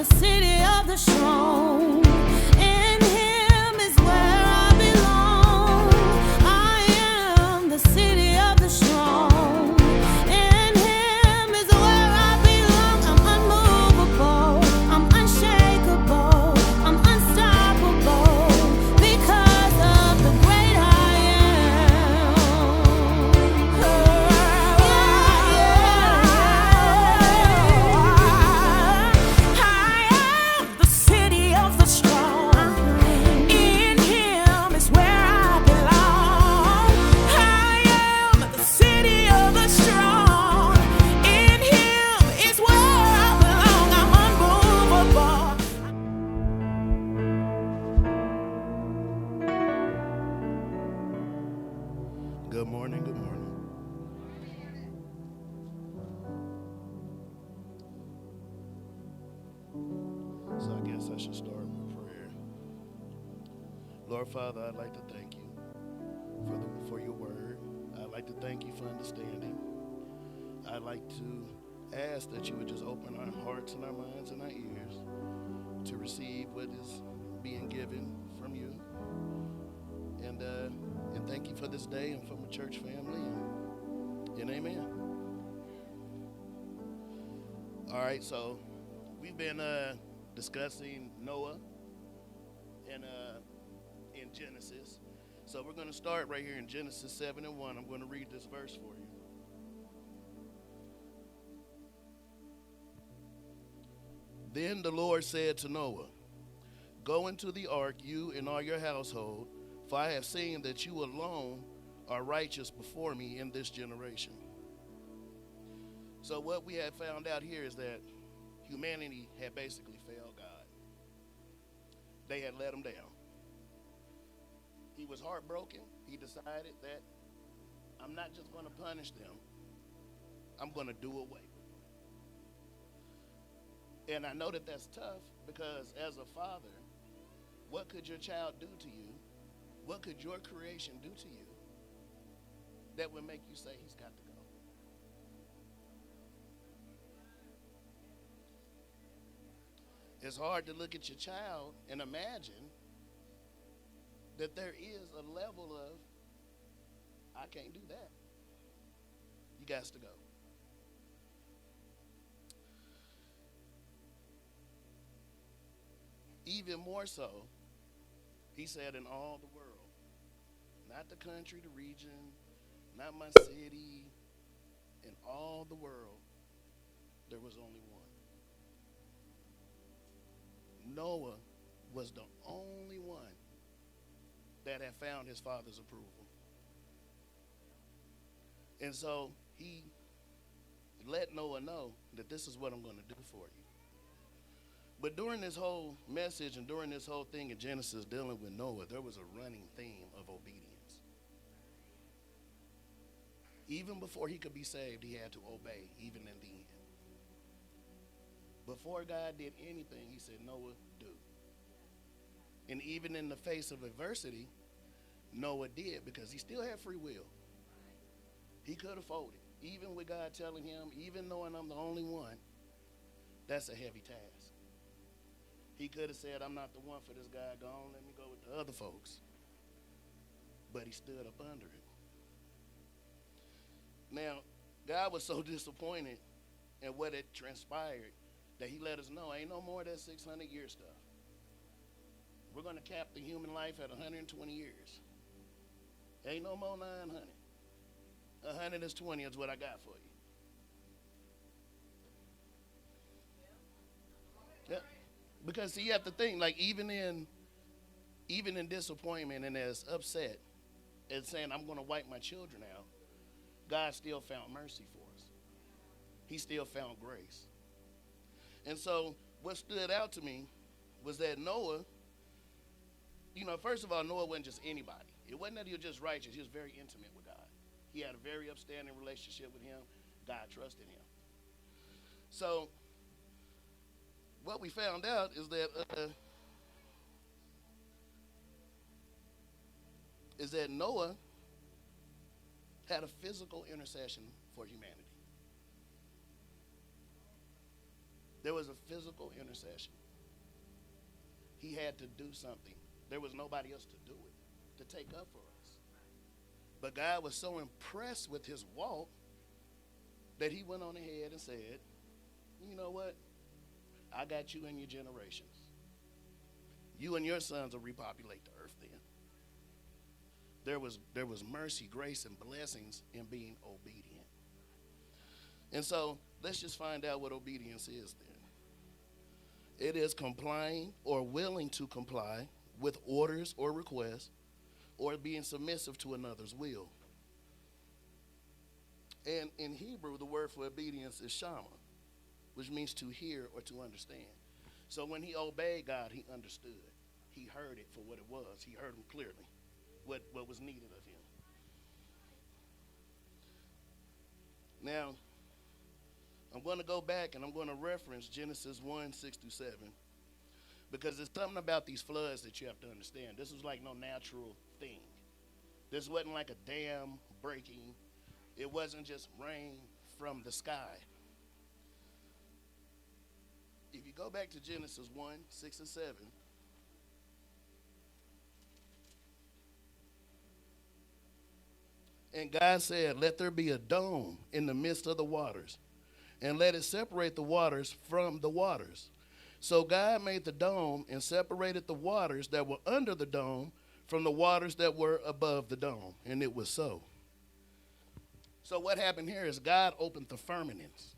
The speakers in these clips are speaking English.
the city of the strong. In him is where I belong. I am the city of the strong. In him is where I belong. I'm unmovable, I'm unshakable, I'm unstoppable because of the great I am. I am the city of the strong. In him is where I belong. I am the city of the strong. In him is where I belong. I'm unmovable. Good morning, good morning. So I guess I should start with prayer. Lord Father, I'd like to thank you for your word. I'd like to thank you for understanding. I'd like to ask that you would just open our hearts and our minds and our ears to receive what is being given from you. And thank you for this day and for my church family. And amen. All right, so we've been discussing Noah in Genesis. So we're going to start right here in Genesis 7:1. I'm going to read this verse for you. Then the Lord said to Noah, "Go into the ark, you and all your household, for I have seen that you alone are righteous before me in this generation." So what we have found out here is that humanity had basically failed God. They had let him down. He was heartbroken. He decided that I'm not just going to punish them, I'm going to do away with them. And I know that that's tough because as a father, what could your child do to you? What could your creation do to you that would make you say he's got to go? It's hard to look at your child and imagine that there is a level of, I can't do that. You got to go. Even more so, he said in all the world, not the country, the region, not my city, in all the world, there was only one. Noah was the only one that had found his father's approval. And so he let Noah know that this is what I'm going to do for you. But during this whole message and during this whole thing in Genesis dealing with Noah, there was a running theme of obedience. Even before he could be saved, he had to obey, even in the end. Before God did anything, he said, Noah, do. And even in the face of adversity, Noah did because he still had free will. He could have folded. Even with God telling him, even knowing I'm the only one, that's a heavy task. He could have said, I'm not the one for this guy, go on, let me go with the other folks. But he stood up under it. Now, God was so disappointed in what had transpired that he let us know ain't no more of that 600-year stuff. We're going to cap the human life at 120 years. Ain't no more 900. 120 is what I got for you. Yeah. Because see, you have to think, like even in disappointment and as upset as saying I'm going to wipe my children out, God still found mercy for us. He still found grace. And so what stood out to me was that Noah, first of all, Noah wasn't just anybody. It wasn't that he was just righteous. He was very intimate with God. He had a very upstanding relationship with him. God trusted him. So what we found out is that Noah had a physical intercession for humanity. There was a physical intercession. He had to do something. There was nobody else to do it, to take up for us. But God was so impressed with his walk that he went on ahead and said, you know what? I got you and your generations. You and your sons will repopulate the earth then. There was mercy, grace, and blessings in being obedient. And so let's just find out what obedience is then. It is complying or willing to comply with orders or requests, or being submissive to another's will. And in Hebrew, the word for obedience is shama, which means to hear or to understand. So when he obeyed God, he understood. He heard it for what it was. He heard him clearly, what was needed of him. Now, I'm going to go back and I'm going to reference Genesis 1, 6 through 7, because there's something about these floods that you have to understand. This was like no natural thing. This wasn't like a dam breaking. It wasn't just rain from the sky. If you go back to Genesis 1, 6 and 7, and God said, let there be a dome in the midst of the waters, and let it separate the waters from the waters. So God made the dome and separated the waters that were under the dome from the waters that were above the dome. And it was so. So what happened here is God opened the firmaments.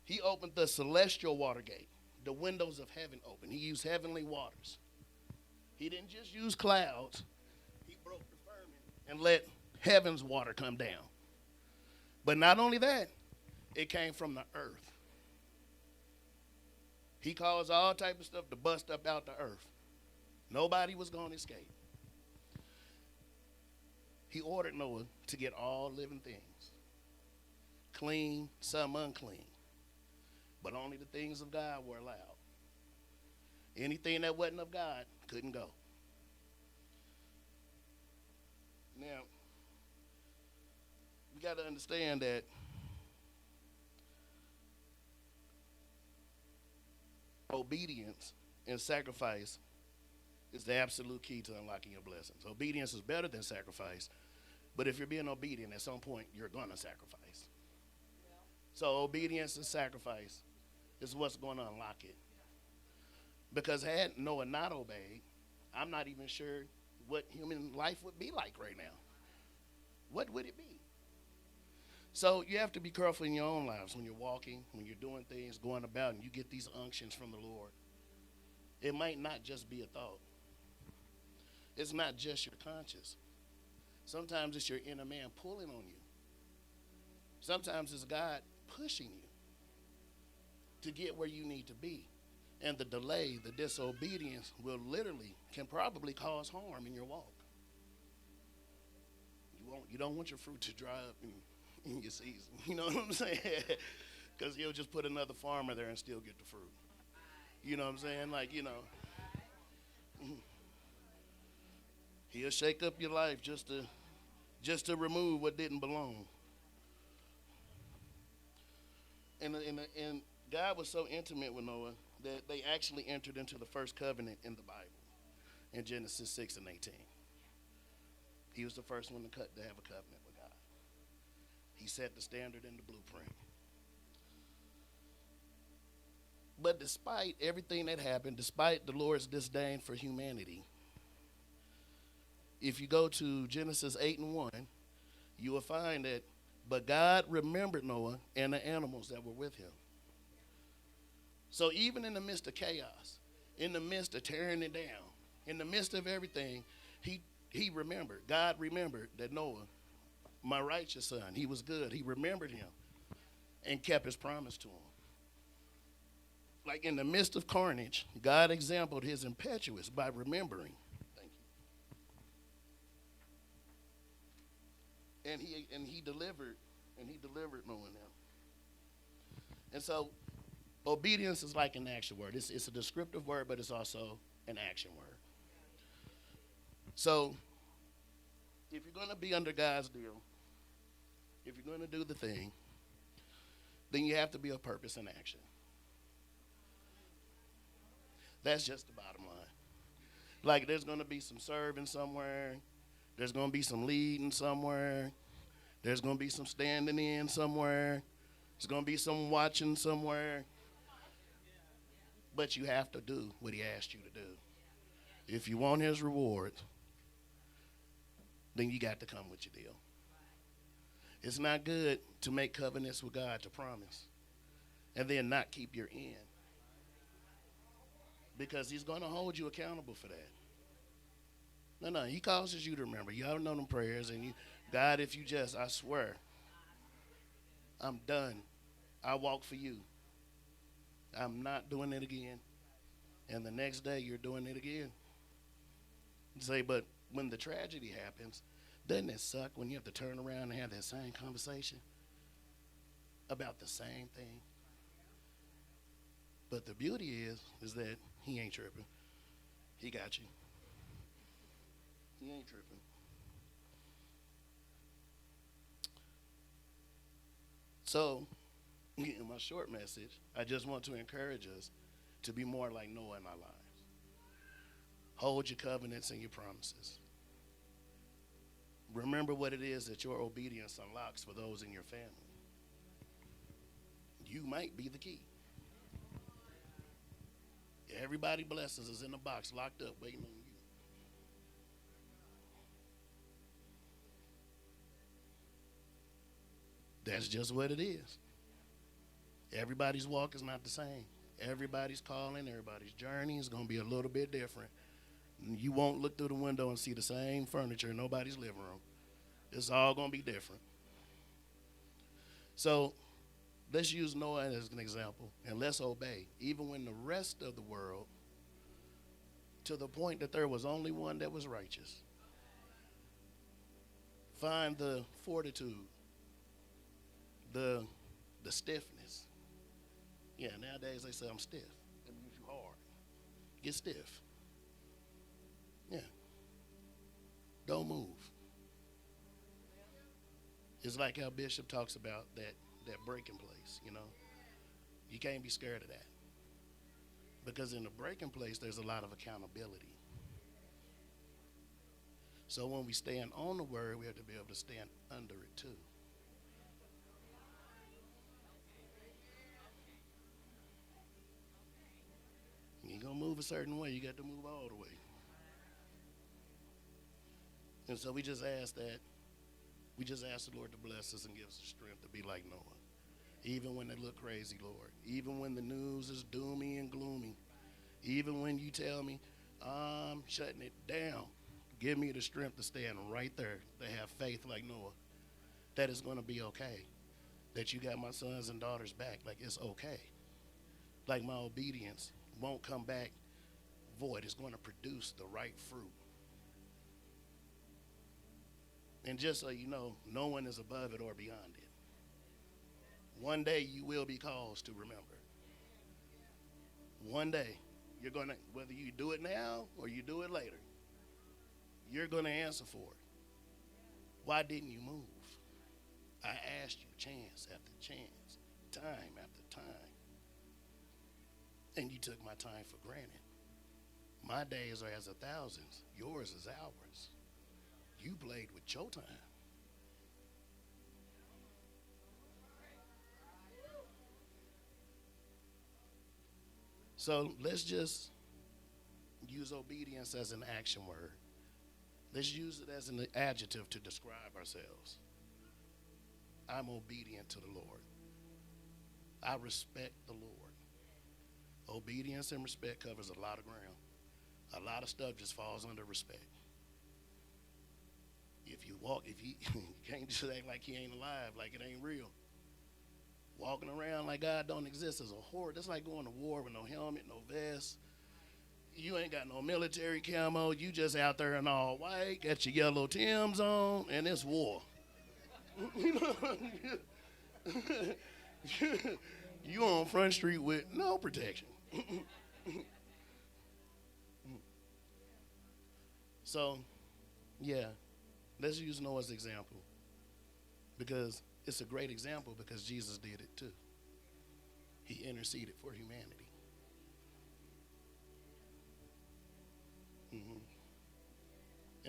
He opened the celestial water gate. The windows of heaven opened. He used heavenly waters. He didn't just use clouds. He broke the firmament and let heaven's water come down. But not only that, it came from the earth. He caused all type of stuff to bust up out the earth. Nobody was going to escape. He ordered Noah to get all living things, clean, some unclean, but only the things of God were allowed. Anything that wasn't of God couldn't go. Now, we got to understand that obedience and sacrifice is the absolute key to unlocking your blessings. Obedience is better than sacrifice, but if you're being obedient, at some point, you're going to sacrifice. Yeah. So obedience and sacrifice is what's going to unlock it. Because had Noah not obeyed, I'm not even sure what human life would be like right now. What would it be? So you have to be careful in your own lives when you're walking, when you're doing things, going about, and you get these unctions from the Lord. It might not just be a thought. It's not just your conscience. Sometimes it's your inner man pulling on you. Sometimes it's God pushing you to get where you need to be. And the delay, the disobedience can probably cause harm in your walk. You don't want your fruit to dry up in your season. You know what I'm saying? Because he'll just put another farmer there and still get the fruit. You know what I'm saying? Like, he'll shake up your life just to remove what didn't belong. And God was so intimate with Noah that they actually entered into the first covenant in the Bible in Genesis 6 and 18. He was the first one to have a covenant with God. He set the standard and the blueprint. But despite everything that happened, despite the Lord's disdain for humanity, if you go to Genesis 8 and 1, you will find that, but God remembered Noah and the animals that were with him. So even in the midst of chaos, in the midst of tearing it down, in the midst of everything, he remembered. God remembered that Noah, my righteous son, he was good. He remembered him and kept his promise to him. Like in the midst of carnage, God exampled his impetuous by remembering. Thank you. And he delivered Noah and them. And so obedience is like an action word. It's a descriptive word, but it's also an action word. So if you're going to be under God's deal, if you're going to do the thing, then you have to be a purpose in action. That's just the bottom line. Like there's going to be some serving somewhere. There's going to be some leading somewhere. There's going to be some standing in somewhere. There's going to be some watching somewhere. But you have to do what he asked you to do. If you want his reward, then you got to come with your deal. It's not good to make covenants with God to promise and then not keep your end, because he's going to hold you accountable for that. No, he causes you to remember. You all know them prayers, and you, God, if you just, I swear, I'm done. I walk for you. I'm not doing it again. And the next day, you're doing it again. You say, but when the tragedy happens, doesn't it suck when you have to turn around and have that same conversation about the same thing? But the beauty is that he ain't tripping. He got you. He ain't tripping. So, in my short message, I just want to encourage us to be more like Noah in our lives. Hold your covenants and your promises. Remember what it is that your obedience unlocks for those in your family. You might be the key. Everybody blesses is in the box, locked up, waiting on you. That's just what it is. Everybody's walk is not the same. Everybody's calling, everybody's journey is going to be a little bit different. You won't look through the window and see the same furniture in nobody's living room. It's all going to be different. So let's use Noah as an example, and let's obey, even when the rest of the world, to the point that there was only one that was righteous. Find the fortitude, the stiffness. Yeah, nowadays they say I'm stiff. That means you hard. Get stiff. Yeah. Don't move. It's like how Bishop talks about that breaking place, you know. You can't be scared of that. Because in the breaking place, there's a lot of accountability. So when we stand on the word, we have to be able to stand under it too. You ain't gonna move a certain way, you got to move all the way. And so we just ask the Lord to bless us and give us the strength to be like Noah. Even when they look crazy, Lord. Even when the news is doomy and gloomy. Even when you tell me I'm shutting it down. Give me the strength to stand right there, to have faith like Noah. That it's going to be okay. That you got my sons and daughters back. Like it's okay. Like my obedience won't come back void. It's going to produce the right fruit. And just so you know, no one is above it or beyond it. One day you will be caused to remember. One day, you're going to, whether you do it now or you do it later, you're going to answer for it. Why didn't you move? I asked you chance after chance, time after time. And you took my time for granted. My days are as a thousands. Yours is hours. You played with your time. So let's just use obedience as an action word. Let's use it as an adjective to describe ourselves. I'm obedient to the Lord. I respect the Lord. Obedience and respect covers a lot of ground. A lot of stuff just falls under respect. If you can't just act like he ain't alive, like it ain't real. Walking around like God don't exist is a horror. That's like going to war with no helmet, no vest. You ain't got no military camo. You just out there in all white, got your yellow Timbs on, and it's war. You on Front Street with no protection. So, yeah, let's use Noah's example, because it's a great example because Jesus did it too. He interceded for humanity.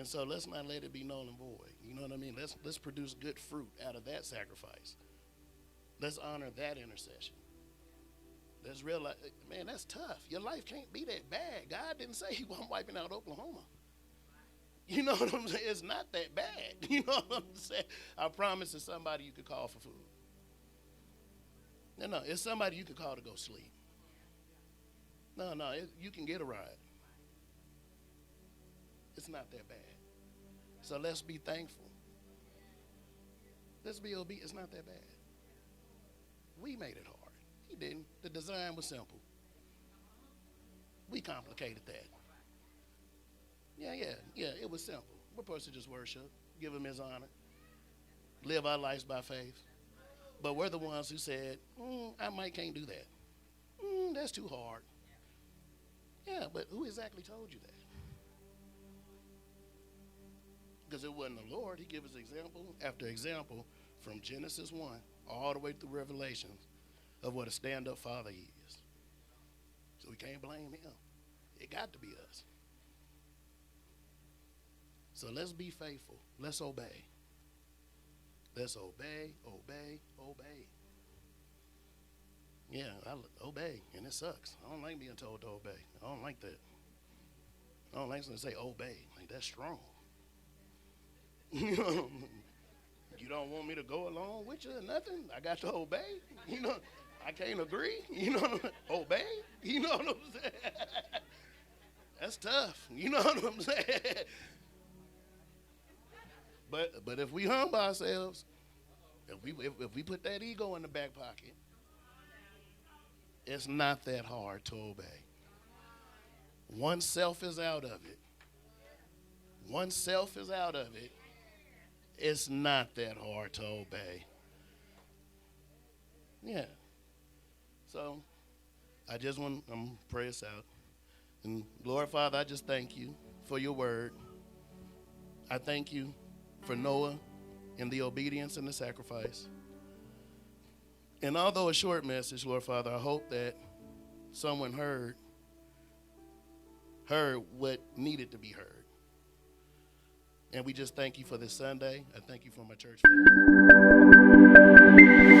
And so let's not let it be null and void. You know what I mean? Let's produce good fruit out of that sacrifice. Let's honor that intercession. Let's realize, man, that's tough. Your life can't be that bad. God didn't say he wasn't wiping out Oklahoma. You know what I'm saying? It's not that bad. You know what I'm saying? I promise it's somebody you could call for food. No, it's somebody you could call to go sleep. No, you can get a ride. It's not that bad. So let's be thankful. Let's be obedient. It's not that bad. We made it hard. He didn't. The design was simple. We complicated that. Yeah, it was simple. We're supposed to just worship, give him his honor, live our lives by faith. But we're the ones who said, I might can't do that. That's too hard. Yeah, but who exactly told you that? Because it wasn't the Lord. He gave us example after example from Genesis 1 all the way through Revelation of what a stand-up father is. So we can't blame him. It got to be us. So let's be faithful. Let's obey. Let's obey. Yeah, I obey, and it sucks. I don't like being told to obey. I don't like that. I don't like to say obey. Like, that's strong. You know, you don't want me to go along with you or nothing? I got to obey. You know, I can't agree. You know, obey. You know what I'm saying? That's tough. You know what I'm saying? But if we humble ourselves, if we put that ego in the back pocket, it's not that hard to obey. Once self is out of it, it's not that hard to obey. Yeah. So I just want to pray us out. And Lord Father, I just thank you for your word. I thank you for Noah and the obedience and the sacrifice. And although a short message, Lord Father, I hope that someone heard what needed to be heard. And we just thank you for this Sunday. I thank you for my church family.